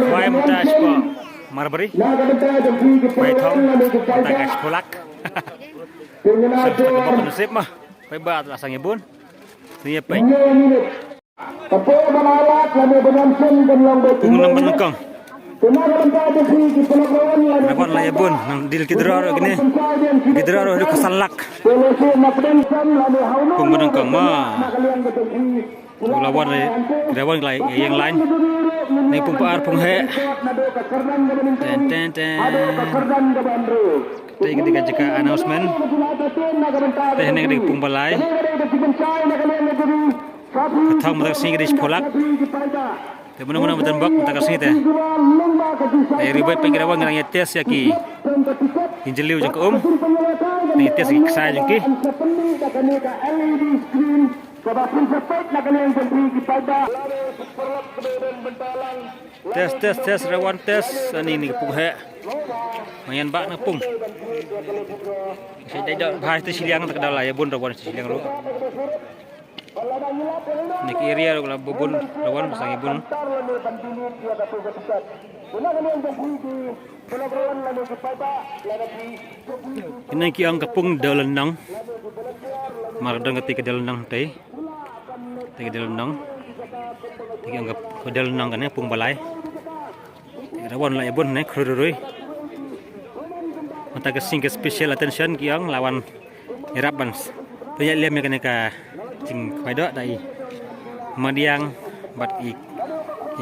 Why montage po? Marbury? May thong montage kulak. Sa kabok ng sip mo. May ba at lasang ibon? Siya pa. Kung nang banangkang. Nakuan lah ibon nang dil kidraro gini. Kidraro itu kesalak. Kung banangkang ma. Lawan yang lain. Nih pumpar punghe. Ten. Tadi ketika jika announcement. Teknik di pumbalai. Ketang mata sini di sekolah. Mana bertembak mata sini teh. Dari ribet pengirawang ngerangnya tes ya ki. Injeliu jengke Nih tes ki saya jengke. Tes rawan tes ini punghe. Mayan bak na pung. Saya tidak bahas tu siliang tak ada lah ya bun rawan siliang ro. Nik area ro bun rawan sang ibun. Ini ki ang kapung dalenang. Mardang ketika dalenang teh. Ketika dalenang. Ketika anggap dalenang kan ya pung balai. Rawan lah ibun nek krurui. Mata kesing ke special attention kiang lawan Iraban. Tuya liam ya ka cing paido dai. Madiang bat i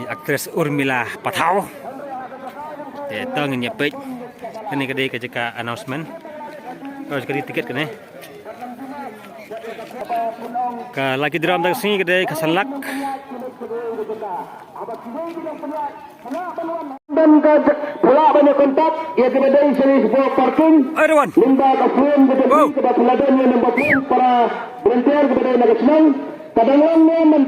aktris Urmila Patau. Tang nyepek. Ini kedai ke jika announcement. Kalau sekali tiket kene. Ka lagi drum tak sini kedai kesalak. Dan pula banyak kontak ia kepada sini sebuah parking. Aduan. Limba kafun kepada peladan yang membantu para volunteer kepada nagasman. Kadang-kadang